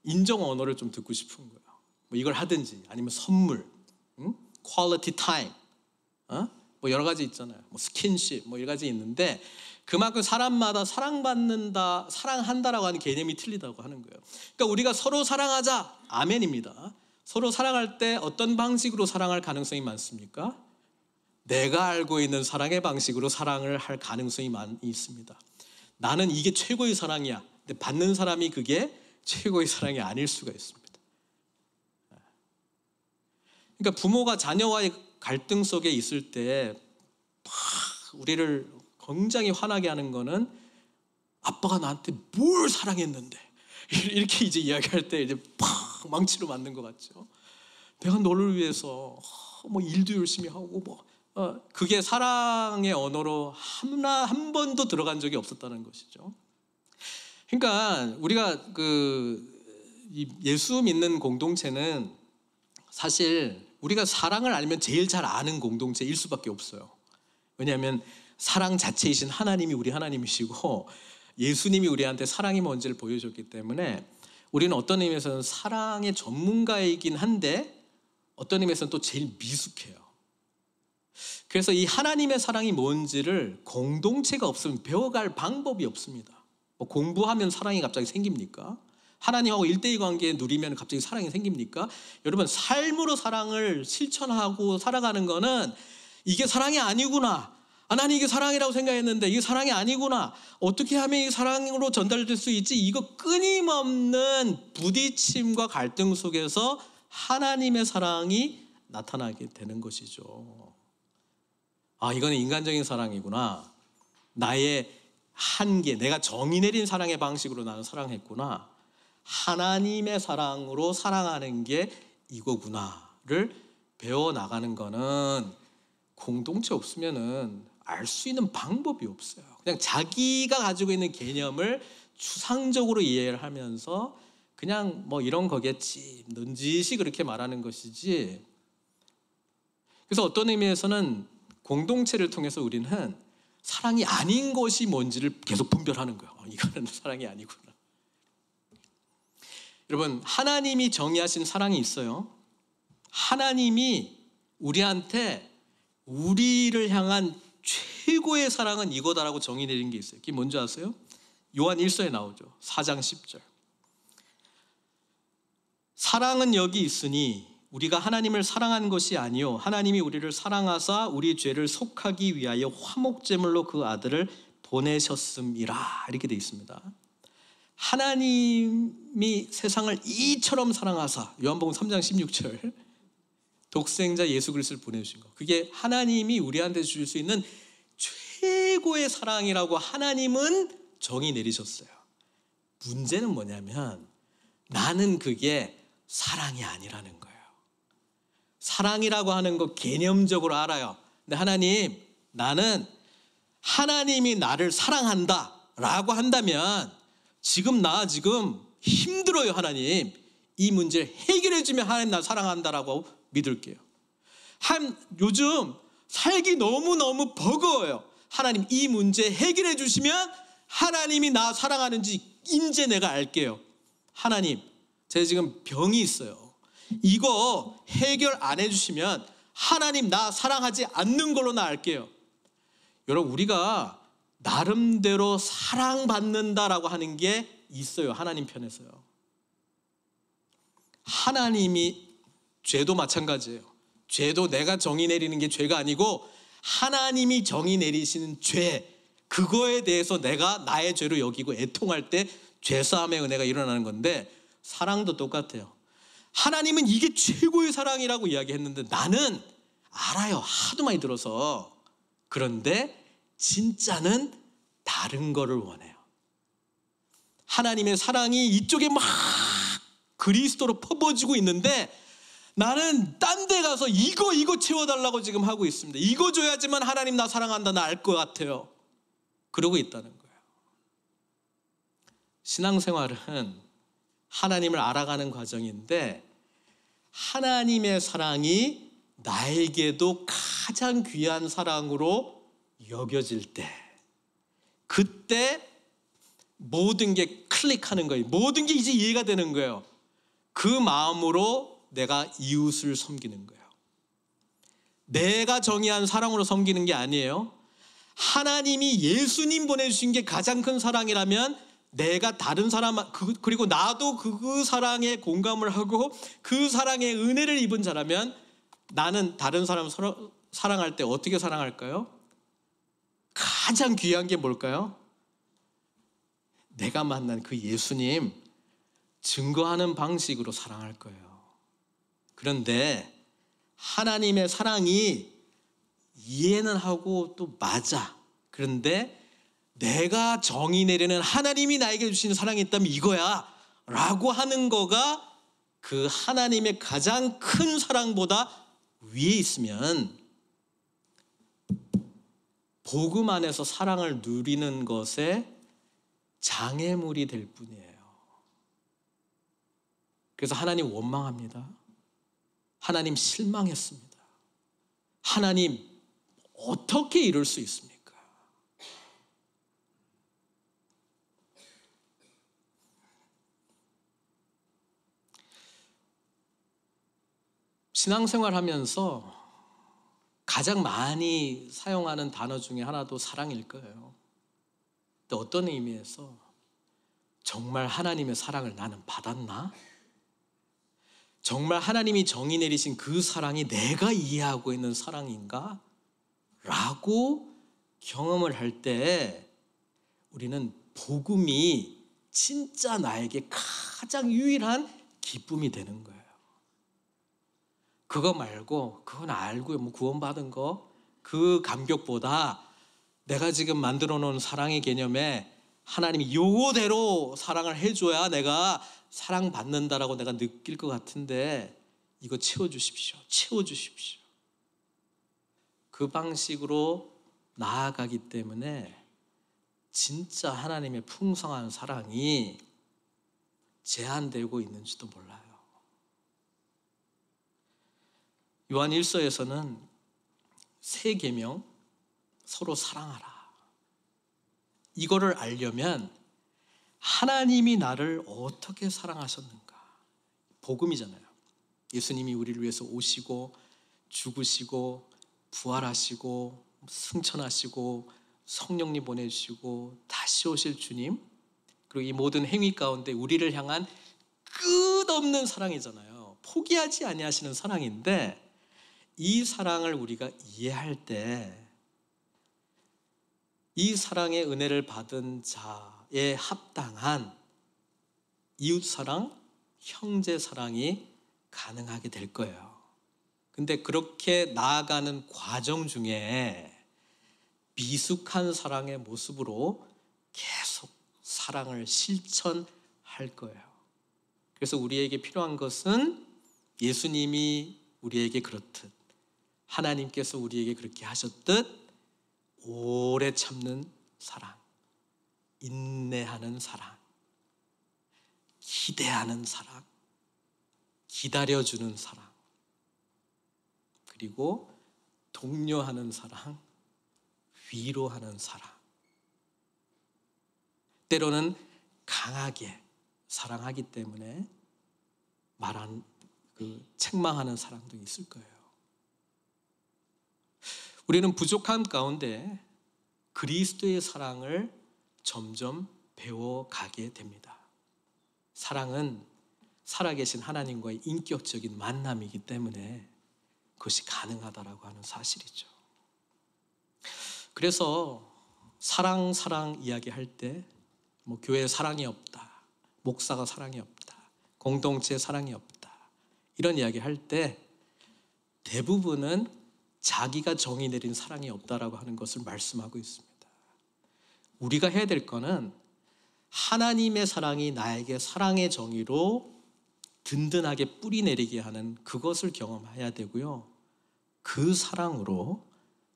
인정 언어를 좀 듣고 싶은 거예요. 뭐 이걸 하든지 아니면 선물, quality time, 뭐 여러 가지 있잖아요. 뭐 스킨십, 뭐 여러 가지 있는데 그만큼 사람마다 사랑받는다, 사랑한다라고 하는 개념이 틀리다고 하는 거예요. 그러니까 우리가 서로 사랑하자, 아멘입니다. 서로 사랑할 때 어떤 방식으로 사랑할 가능성이 많습니까? 내가 알고 있는 사랑의 방식으로 사랑을 할 가능성이 많이 있습니다. 나는 이게 최고의 사랑이야. 근데 받는 사람이 그게 최고의 사랑이 아닐 수가 있습니다. 그러니까 부모가 자녀와의 갈등 속에 있을 때 우리를 굉장히 화나게 하는 거는 아빠가 나한테 뭘 사랑했는데 이렇게 이제 이야기할 때 이제 팍 망치로 맞는 것 같죠. 내가 너를 위해서 뭐 일도 열심히 하고 그게 사랑의 언어로 한 번도 들어간 적이 없었다는 것이죠. 그러니까 우리가 예수 믿는 공동체는 사실 우리가 사랑을 알면 제일 잘 아는 공동체일 수밖에 없어요. 왜냐하면 사랑 자체이신 하나님이 우리 하나님이시고 예수님이 우리한테 사랑이 뭔지를 보여줬기 때문에 우리는 어떤 의미에서는 사랑의 전문가이긴 한데 어떤 의미에서는 또 제일 미숙해요. 그래서 이 하나님의 사랑이 뭔지를 공동체가 없으면 배워갈 방법이 없습니다. 뭐 공부하면 사랑이 갑자기 생깁니까? 하나님하고 1대2 관계 누리면 갑자기 사랑이 생깁니까? 여러분, 삶으로 사랑을 실천하고 살아가는 거는 이게 사랑이 아니구나. 나는 이게 사랑이라고 생각했는데 이게 사랑이 아니구나. 어떻게 하면 이 사랑으로 전달될 수 있지? 이거 끊임없는 부딪힘과 갈등 속에서 하나님의 사랑이 나타나게 되는 것이죠. 이거는 인간적인 사랑이구나. 나의 한계, 내가 정의 내린 사랑의 방식으로 나는 사랑했구나. 하나님의 사랑으로 사랑하는 게 이거구나를 배워나가는 거는 공동체 없으면은 알 수 있는 방법이 없어요. 그냥 자기가 가지고 있는 개념을 추상적으로 이해를 하면서 그냥 뭐 이런 거겠지, 넌지시 그렇게 말하는 것이지. 그래서 어떤 의미에서는 공동체를 통해서 우리는 사랑이 아닌 것이 뭔지를 계속 분별하는 거예요. 이거는 사랑이 아니구나. 여러분, 하나님이 정의하신 사랑이 있어요. 하나님이 우리한테 우리를 향한 최고의 사랑은 이거다라고 정의 내린 게 있어요. 그게 뭔지 아세요? 요한 1서에 나오죠. 4장 10절. 사랑은 여기 있으니 우리가 하나님을 사랑한 것이 아니요 하나님이 우리를 사랑하사 우리 죄를 속하기 위하여 화목제물로 그 아들을 보내셨음이라. 이렇게 되어 있습니다. 하나님이 세상을 이처럼 사랑하사, 요한복음 3장 16절, 독생자 예수 그리스도를 보내주신 것, 그게 하나님이 우리한테 줄 수 있는 최고의 사랑이라고 하나님은 정의 내리셨어요. 문제는 뭐냐면 나는 그게 사랑이 아니라는 거예요. 사랑이라고 하는 거 개념적으로 알아요. 근데 하나님, 나는 하나님이 나를 사랑한다 라고 한다면 지금 힘들어요. 하나님, 이 문제를 해결해 주면 하나님 나 사랑한다라고 믿을게요. 요즘 살기 너무너무 버거워요. 하나님, 이 문제 해결해 주시면 하나님이 나 사랑하는지 이제 내가 알게요. 하나님, 제가 지금 병이 있어요. 이거 해결 안 해주시면 하나님 나 사랑하지 않는 걸로 나 알게요. 여러분, 우리가 나름대로 사랑받는다라고 하는 게 있어요. 하나님 편에서요. 하나님이, 죄도 마찬가지예요. 죄도 내가 정의 내리는 게 죄가 아니고 하나님이 정의 내리시는 죄, 그거에 대해서 내가 나의 죄로 여기고 애통할 때 죄사함의 은혜가 일어나는 건데, 사랑도 똑같아요. 하나님은 이게 최고의 사랑이라고 이야기했는데 나는 알아요. 하도 많이 들어서. 그런데 진짜는 다른 거를 원해요. 하나님의 사랑이 이쪽에 막 그리스도로 퍼부어지고 있는데 나는 딴 데 가서 이거 채워달라고 지금 하고 있습니다. 이거 줘야지만 하나님 나 사랑한다, 나 알 것 같아요. 그러고 있다는 거예요. 신앙생활은 하나님을 알아가는 과정인데, 하나님의 사랑이 나에게도 가장 귀한 사랑으로 여겨질 때, 그때 모든 게 클릭하는 거예요. 모든 게 이제 이해가 되는 거예요. 그 마음으로 내가 이웃을 섬기는 거예요. 내가 정의한 사랑으로 섬기는 게 아니에요. 하나님이 예수님 보내주신 게 가장 큰 사랑이라면 내가 다른 사람, 그리고 나도 그 사랑에 공감을 하고 그 사랑의 은혜를 입은 자라면 나는 다른 사람 사랑할 때 어떻게 사랑할까요? 가장 귀한 게 뭘까요? 내가 만난 그 예수님 증거하는 방식으로 사랑할 거예요. 그런데 하나님의 사랑이 이해는 하고 또 맞아. 그런데 내가 정의 내리는, 하나님이 나에게 주시는 사랑이 있다면 이거야 라고 하는 거가 그 하나님의 가장 큰 사랑보다 위에 있으면 복음 안에서 사랑을 누리는 것에 장애물이 될 뿐이에요. 그래서 하나님 원망합니다. 하나님 실망했습니다. 하나님 어떻게 이럴 수 있습니까? 신앙생활하면서 가장 많이 사용하는 단어 중에 하나도 사랑일 거예요. 근데 어떤 의미에서 정말 하나님의 사랑을 나는 받았나? 정말 하나님이 정의 내리신 그 사랑이 내가 이해하고 있는 사랑인가? 라고 경험을 할 때 우리는 복음이 진짜 나에게 가장 유일한 기쁨이 되는 거예요. 그거 말고, 그건 알고요, 뭐 구원받은 거, 그 감격보다 내가 지금 만들어 놓은 사랑의 개념에 하나님이 요거대로 사랑을 해줘야 내가 사랑받는다라고 내가 느낄 것 같은데 이거 채워주십시오. 채워주십시오. 그 방식으로 나아가기 때문에 진짜 하나님의 풍성한 사랑이 제한되고 있는지도 몰라요. 요한 1서에서는 세 계명, 서로 사랑하라. 이거를 알려면 하나님이 나를 어떻게 사랑하셨는가. 복음이잖아요. 예수님이 우리를 위해서 오시고 죽으시고 부활하시고 승천하시고 성령님 보내주시고 다시 오실 주님, 그리고 이 모든 행위 가운데 우리를 향한 끝없는 사랑이잖아요. 포기하지 아니하시는 사랑인데, 이 사랑을 우리가 이해할 때 이 사랑의 은혜를 받은 자에 합당한 이웃사랑, 형제사랑이 가능하게 될 거예요. 근데 그렇게 나아가는 과정 중에 미숙한 사랑의 모습으로 계속 사랑을 실천할 거예요. 그래서 우리에게 필요한 것은 예수님이 우리에게 그렇듯, 하나님께서 우리에게 그렇게 하셨듯 오래 참는 사랑, 인내하는 사랑, 기대하는 사랑, 기다려주는 사랑, 그리고 독려하는 사랑, 위로하는 사랑. 때로는 강하게 사랑하기 때문에 책망하는 사랑도 있을 거예요. 우리는 부족한 가운데 그리스도의 사랑을 점점 배워가게 됩니다. 사랑은 살아계신 하나님과의 인격적인 만남이기 때문에 그것이 가능하다라고 하는 사실이죠. 그래서 사랑 이야기할 때 교회에 사랑이 없다, 목사가 사랑이 없다, 공동체에 사랑이 없다, 이런 이야기 할 때 대부분은 자기가 정의 내린 사랑이 없다라고 하는 것을 말씀하고 있습니다. 우리가 해야 될 거는 하나님의 사랑이 나에게 사랑의 정의로 든든하게 뿌리 내리게 하는 그것을 경험해야 되고요. 그 사랑으로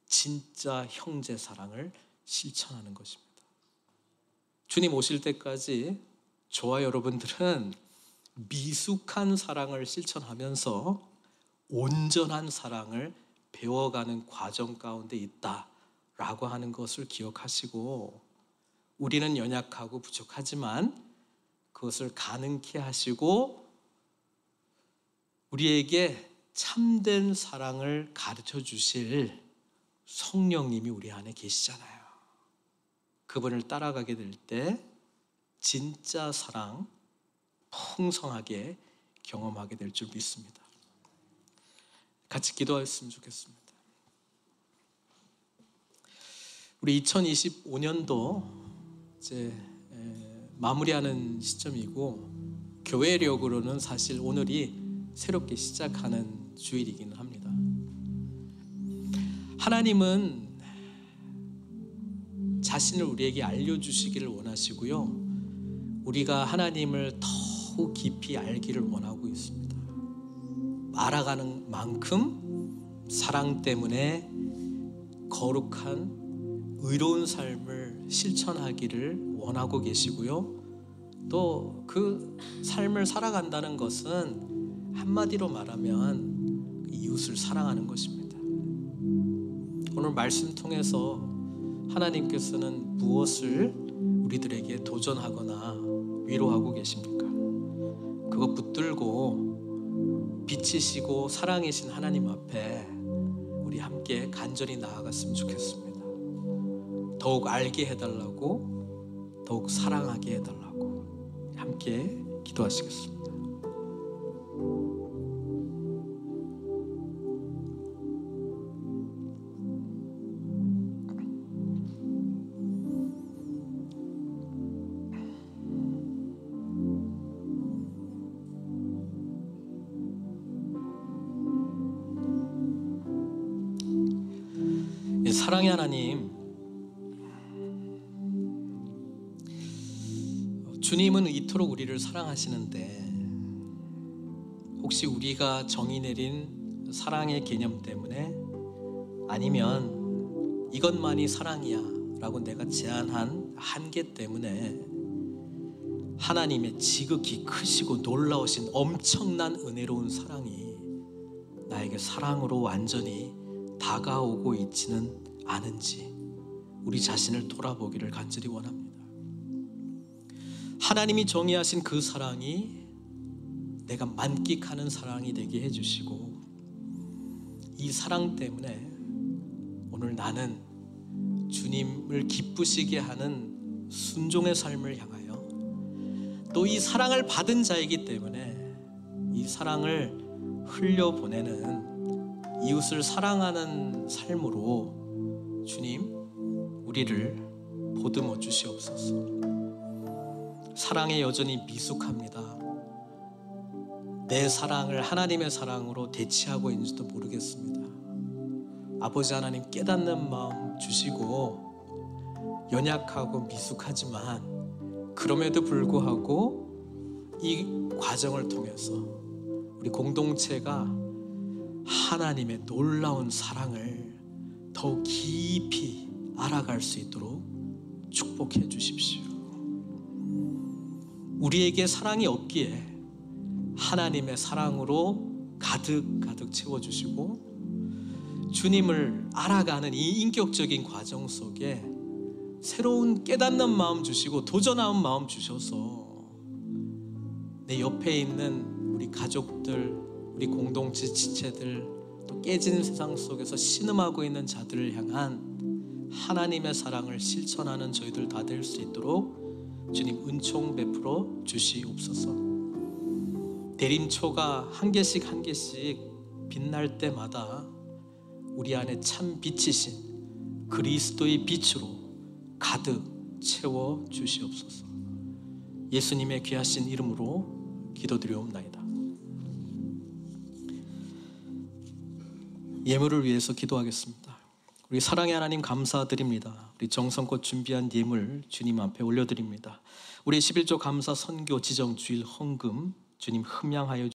진짜 형제 사랑을 실천하는 것입니다. 주님 오실 때까지 저와 여러분들은 미숙한 사랑을 실천하면서 온전한 사랑을 배워가는 과정 가운데 있다라고 하는 것을 기억하시고, 우리는 연약하고 부족하지만 그것을 가능케 하시고 우리에게 참된 사랑을 가르쳐 주실 성령님이 우리 안에 계시잖아요. 그분을 따라가게 될 때 진짜 사랑 풍성하게 경험하게 될 줄 믿습니다. 같이 기도했으면 좋겠습니다. 우리 2025년도 이제 마무리하는 시점이고, 교회력으로는 사실 오늘이 새롭게 시작하는 주일이기는 합니다. 하나님은 자신을 우리에게 알려주시기를 원하시고요, 우리가 하나님을 더욱 깊이 알기를 원하고 있습니다. 알아가는 만큼 사랑 때문에 거룩한 의로운 삶을 실천하기를 원하고 계시고요, 또 그 삶을 살아간다는 것은 한마디로 말하면 이웃을 사랑하는 것입니다. 오늘 말씀 통해서 하나님께서는 무엇을 우리들에게 도전하거나 위로하고 계십니까? 그거 붙들고 빛이시고 사랑이신 하나님 앞에 우리 함께 간절히 나아갔으면 좋겠습니다. 더욱 알게 해달라고, 더욱 사랑하게 해달라고 함께 기도하시겠습니다. 사랑의 하나님, 주님은 이토록 우리를 사랑하시는데 혹시 우리가 정의 내린 사랑의 개념 때문에, 아니면 이것만이 사랑이야 라고 내가 제안한 한계 때문에 하나님의 지극히 크시고 놀라우신 엄청난 은혜로운 사랑이 나에게 사랑으로 완전히 다가오고 있지는 않은지 우리 자신을 돌아보기를 간절히 원합니다. 하나님이 정의하신 그 사랑이 내가 만끽하는 사랑이 되게 해주시고, 이 사랑 때문에 오늘 나는 주님을 기쁘시게 하는 순종의 삶을 향하여, 또 이 사랑을 받은 자이기 때문에 이 사랑을 흘려보내는 이웃을 사랑하는 삶으로 주님 우리를 보듬어 주시옵소서. 사랑에 여전히 미숙합니다. 내 사랑을 하나님의 사랑으로 대체하고 있는지도 모르겠습니다. 아버지 하나님, 깨닫는 마음 주시고, 연약하고 미숙하지만 그럼에도 불구하고 이 과정을 통해서 우리 공동체가 하나님의 놀라운 사랑을 더욱 깊이 알아갈 수 있도록 축복해 주십시오. 우리에게 사랑이 없기에 하나님의 사랑으로 가득 채워주시고, 주님을 알아가는 이 인격적인 과정 속에 새로운 깨닫는 마음 주시고 도전하는 마음 주셔서 내 옆에 있는 우리 가족들, 우리 공동체 지체들, 또 깨진 세상 속에서 신음하고 있는 자들을 향한 하나님의 사랑을 실천하는 저희들 다 될 수 있도록 주님 은총 베풀어 주시옵소서. 대림초가 한 개씩 한 개씩 빛날 때마다 우리 안에 참 빛이신 그리스도의 빛으로 가득 채워 주시옵소서. 예수님의 귀하신 이름으로 기도드리옵나이다. 예물을 위해서 기도하겠습니다. 우리 사랑의 하나님 감사드립니다. 우리 정성껏 준비한 예물 주님 앞에 올려드립니다. 우리 11조 감사 선교 지정 주일 헌금 주님 흠양하여